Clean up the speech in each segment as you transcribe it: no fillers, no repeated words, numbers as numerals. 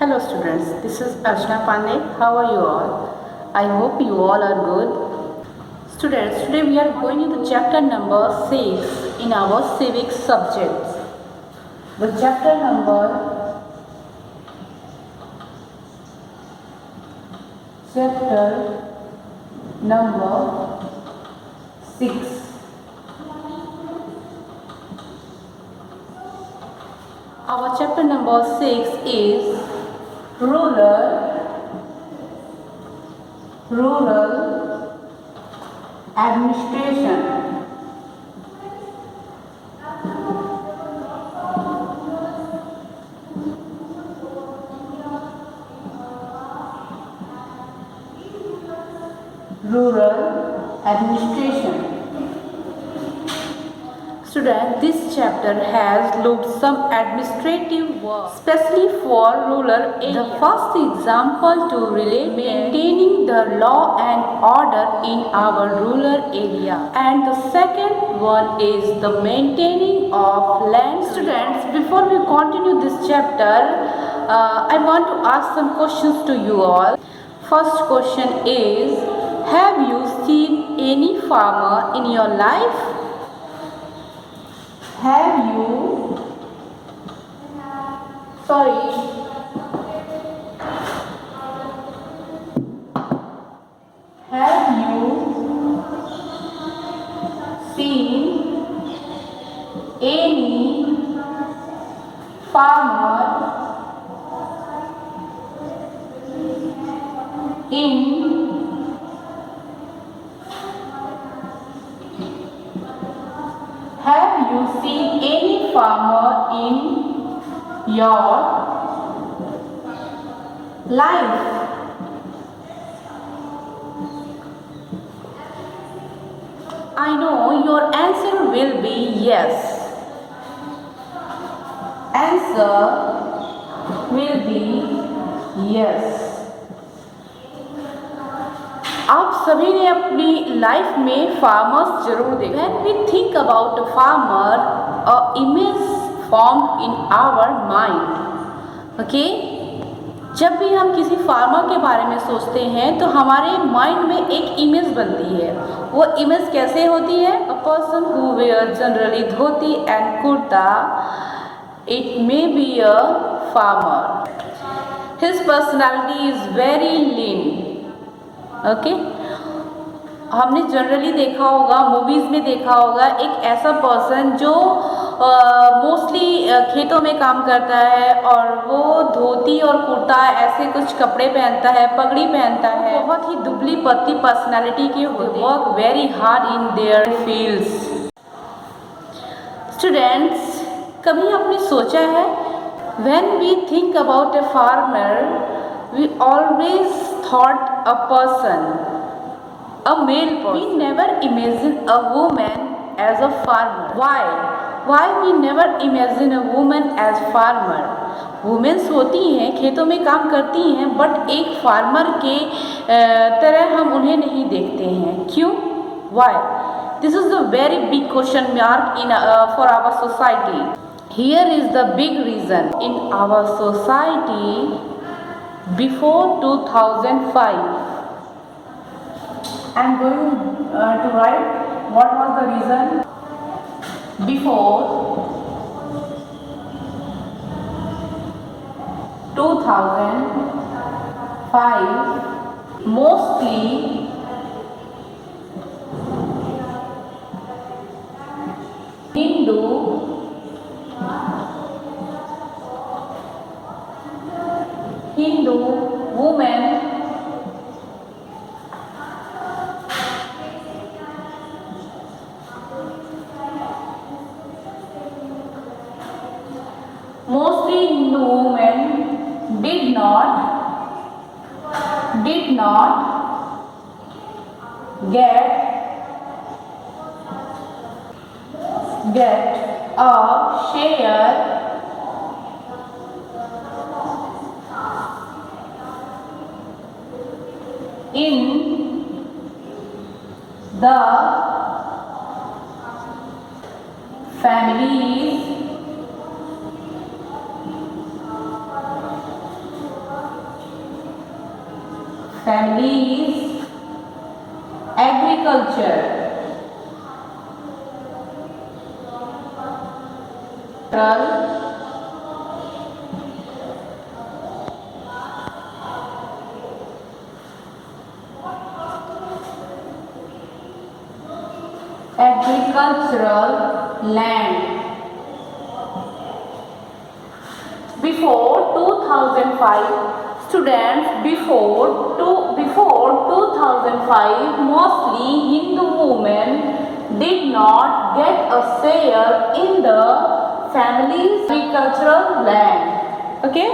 Hello students, this is Archana Pandey. How are you all? I hope you all are good. Students, today we are going into chapter number 6 in our civics subjects. The chapter number 6. Our chapter number 6 is rural administration. Rural administration. Student, this chapter has looked some administrative work, especially for rural areas. The first example to relate maintaining the law and order in our rural area, and the second one is the maintaining of land. Students, before we continue this chapter, I want to ask some questions to you all. First question is, have you seen any farmer in your life? Have you seen any farmer in Have you seen any farmer in your life? I know your answer will be yes. Answer will be yes. आप सभी ने अपनी life में farmers जरूर देखे. When we think about a farmer, a image formed in our mind. Okay? जब भी हम किसी फार्मर के बारे में सोचते हैं तो हमारे माइंड में एक इमेज बनती है. वो इमेज कैसे होती है? A person who wears generally dhoti and kurta. It may be a farmer. His personality is very lean. Okay हमने जनरली देखा होगा, मूवीज़ में देखा होगा, एक ऐसा पर्सन जो मोस्टली खेतों में काम करता है और वो धोती और कुर्ता ऐसे कुछ कपड़े पहनता है, पगड़ी पहनता है. बहुत ही दुबली पतली पर्सनालिटी के होते, work very hard in their fields. Students, कभी आपने सोचा है, when we think about a farmer we always thought a person, a male person. We never imagine a woman as a farmer. Why we never imagine a woman as farmer? Womens होती हैं, खेतों में काम करती हैं, but एक farmer के तरह हम उन्हें नहीं देखते हैं. क्यों? Why? This is a very big question mark in for our society. Here is the big reason. In our society, before 2005, I am going to write what was the reason. Before 2005, mostly Hindu women did not get a share in the family's Families, agriculture, agricultural land. Before 2005, students, before 2005, mostly Hindu women did not get a share in the family's agricultural land. Okay?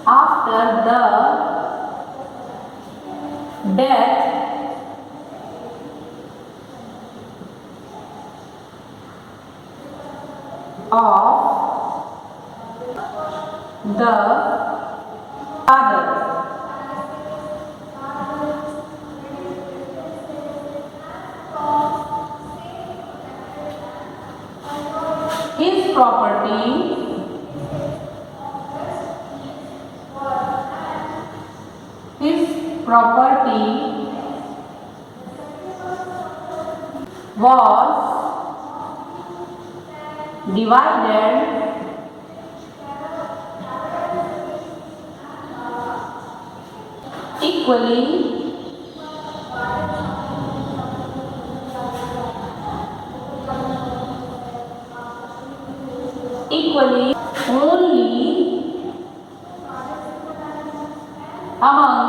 After the death of the father, his property was divided equally only among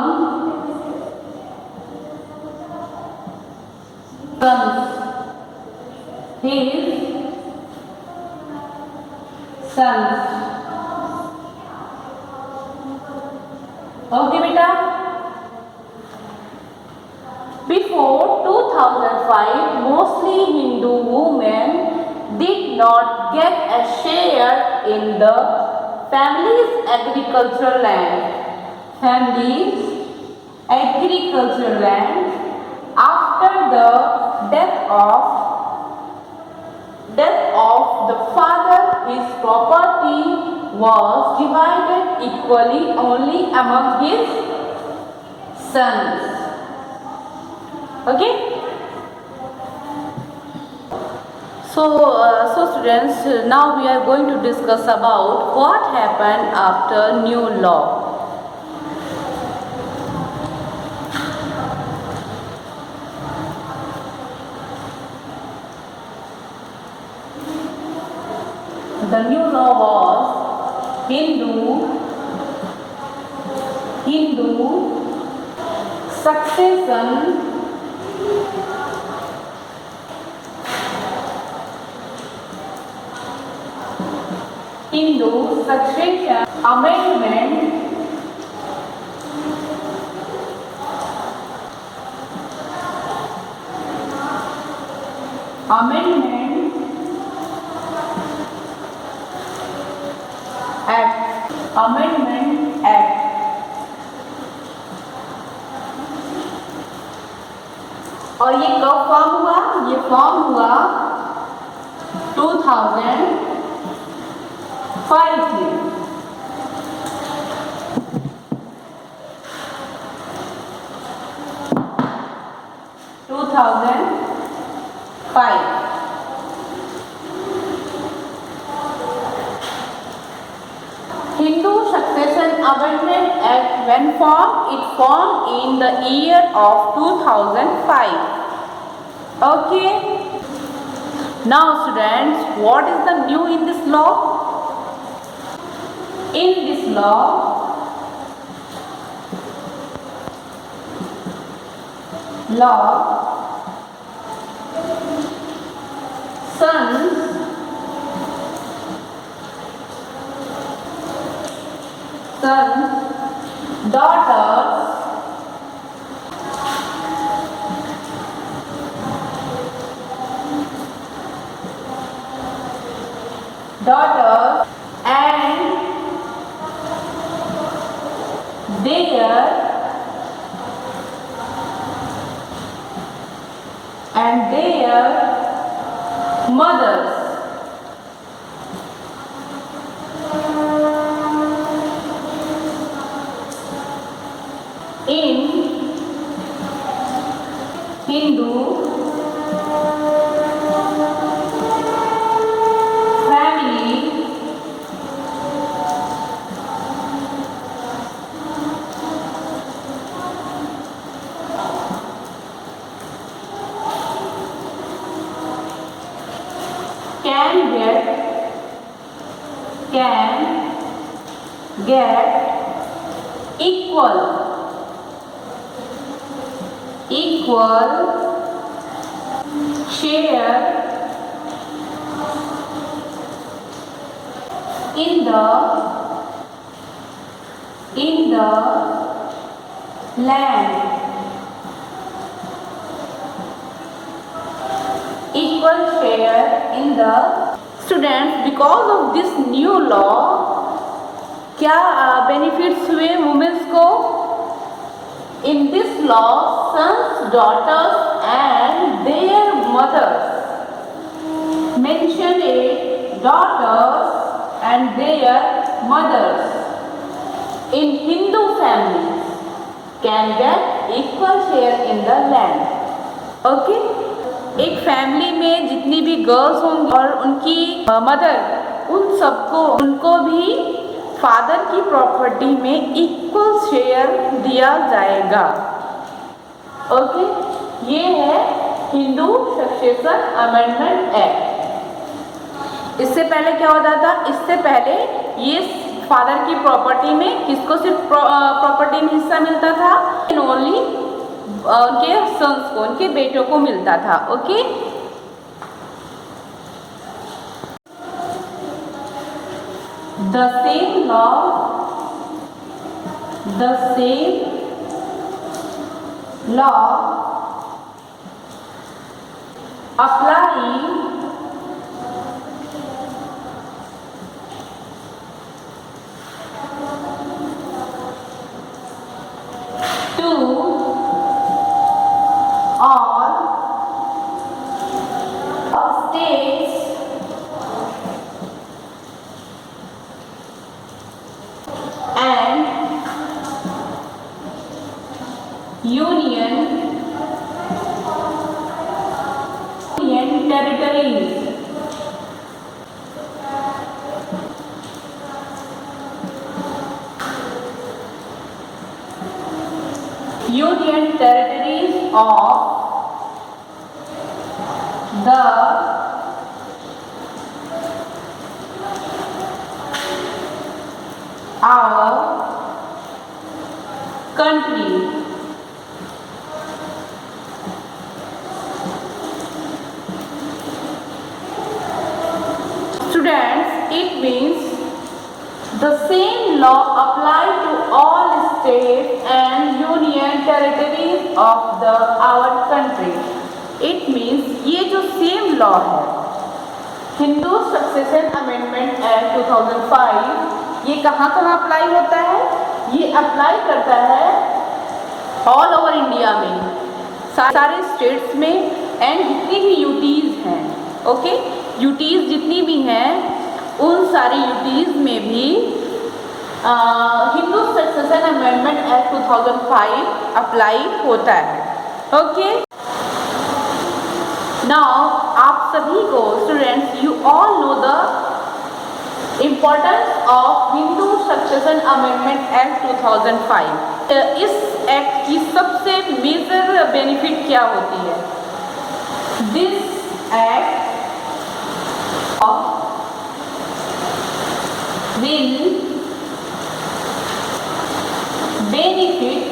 his sons. Okay, beta. Before 2005, mostly Hindu women did not get a share in the family's agricultural land. After the death of the father, his property was divided equally only among his sons. Okay? So students, now we are going to discuss about what happened after new law. The new law was Hindu succession Amendment Act. और ये कब form हुआ? ये form हुआ 2005 में. 2005. Hindu Succession Amendment Act, when formed, it formed in the year of 2005. Okay. Now students, what is the new in this law? In this law, sons, daughters, and their their mothers. In Hindu family, can get equal share in the land. Equal share in the students. Because of this new law, क्या benefits हुए women's को? In this law, sons, daughters and their mothers. Mention a daughters and their mothers in Hindu families can get equal share in the land. Okay? एक family में जितनी भी girls होंगी और उनकी मदर, उन सबको उनको भी फादर की प्रॉपर्टी में इक्वल शेयर दिया जाएगा. ओके, ये है हिंदू सक्सेशन अमेंडमेंट एक्ट. इससे पहले क्या होता था? इससे पहले ये फादर की प्रॉपर्टी में किसको सिर्फ प्रॉपर्टी में हिस्सा मिलता था? ओनली उनके सन्स को, उनके बेटों को मिलता था. Okay, the same law apply to all states and union territories. Union territories of the our country. Students, it means the same law apply to all states and union territories of our country. It means ये जो same law है, Hindu succession amendment act 2005, ये कहाँ apply होता है? ये apply करता है ऑल ओवर इंडिया में, सारे स्टेट्स में, एंड जितनी भी यूटीज़ हैं. ओके, यूटीज़ जितनी भी हैं उन सारी यूटीज़ में भी Hindu succession amendment act 2005 apply होता है. ओके, नाउ आप सभी को students, you all know the importance of Hindu succession amendment act 2005. इस एक्ट की सबसे मेजर बेनिफिट क्या होती है? This act will benefit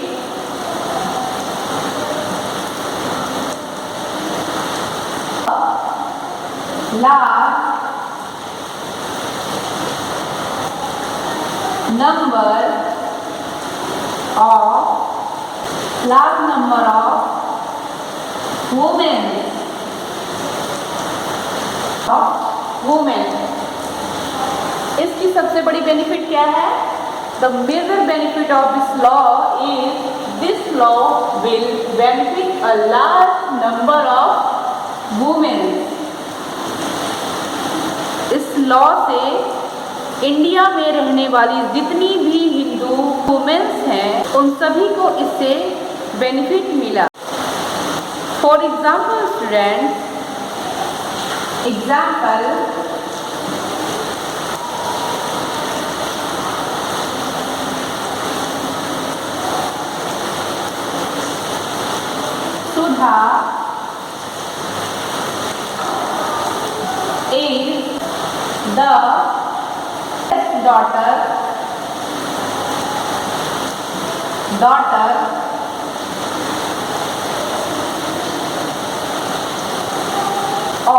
large number of women. इसकी सबसे बड़ी बेनिफिट क्या है? The major benefit of this law is this law will benefit a large number of women. इस लॉ से इंडिया में रहने वाली जितनी भी हिंदू वुमेन्स हैं उन सभी को इससे बेनिफिट मिला। For example students, example Sudha is the daughter of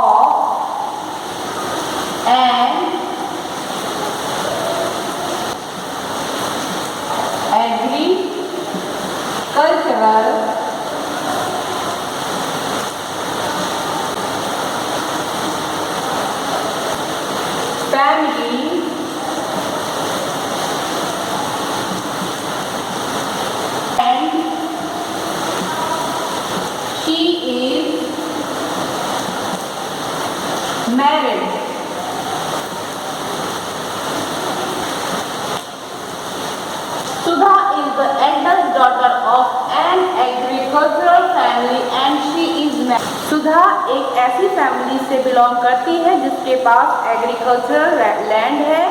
an agricultural family and she is married. Sudha is the eldest daughter of an agricultural family and she is married. सुधा एक ऐसी family से belong करती है जिसके पास agricultural land है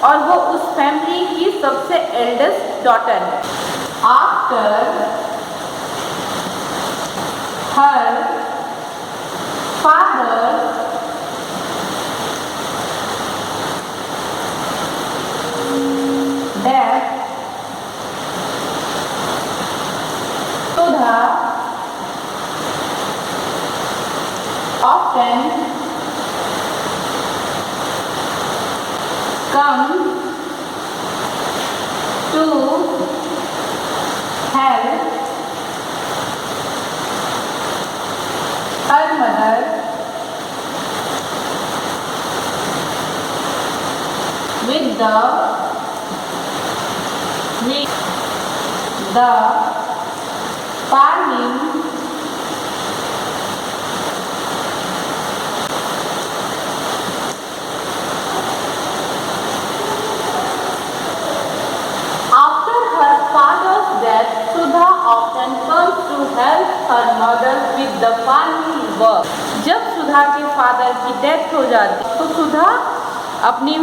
और वो उस फैमिली की सबसे एल्डेस्ट डॉटर है। After her father death Sudha often come to help her mother with the farming Sudha often comes to help her mother with the farming work. जब सुधा के फादर की डेथ हो जाती तो सुधा अपनी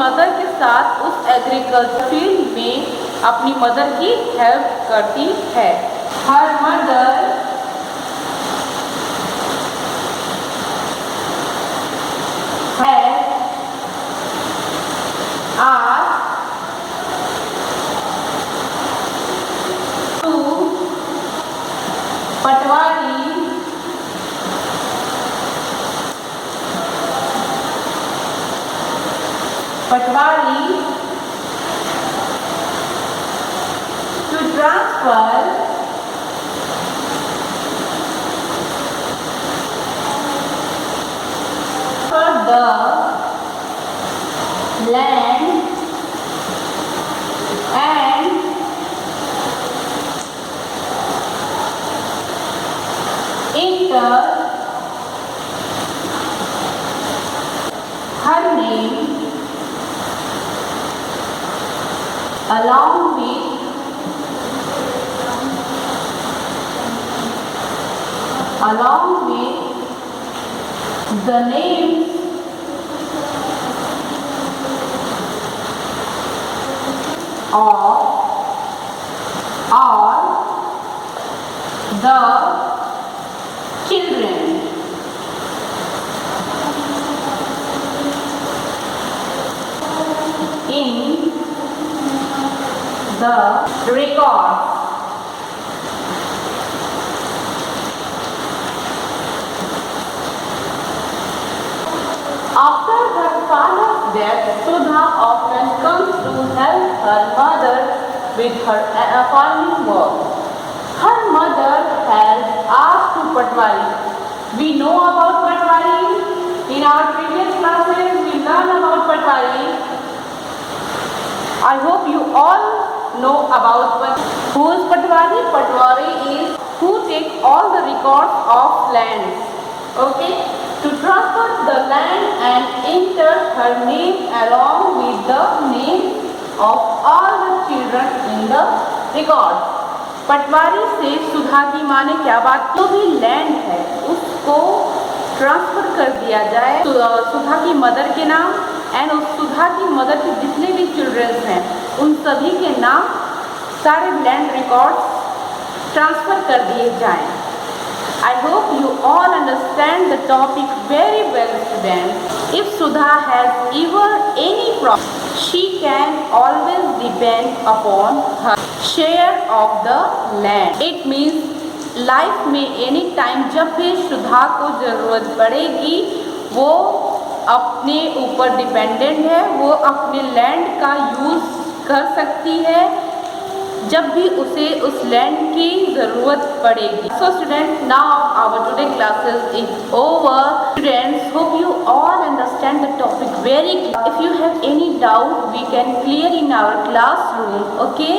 मदर के साथ उस एग्रीकल्चर फील्ड में अपनी मदर की हेल्प करती है। Her mother has asked Patwari to transfer the land and enter her name along with the names of all the children. In the record. After her father's death, Sudha often comes to help her mother with her farming work. Her mother has asked to Patwari. We know about Patwari. In our previous classes, we learned about Patwari. I hope you all know about who is Patwari. Patwari is who take all the records of lands. Okay, to transfer the land and enter her name along with the name of all the children in the record. पटवारी से सुधा की माँ ने क्या बात, जो भी land है उसको ट्रांसफर कर दिया जाए सुधा की मदर के नाम एंड उस सुधा की मदर के जितने भी चिल्ड्रंस हैं उन सभी के नाम सारे लैंड रिकॉर्ड्स ट्रांसफर कर दिए जाएं। I hope you all understand the topic very well, students. If Sudha has ever any problem, she can always depend upon her share of the land. It means life में any time जब भी सुधा को ज़रूरत पड़ेगी वो अपने ऊपर dependent है, वो अपने लैंड का यूज़ कर सकती है जब भी उसे उस लैंड की ज़रूरत पड़ेगी। So students, now our today classes is over. Students, hope you all understand the topic very clearly. If you have any doubt, we can clear in our classroom. Okay.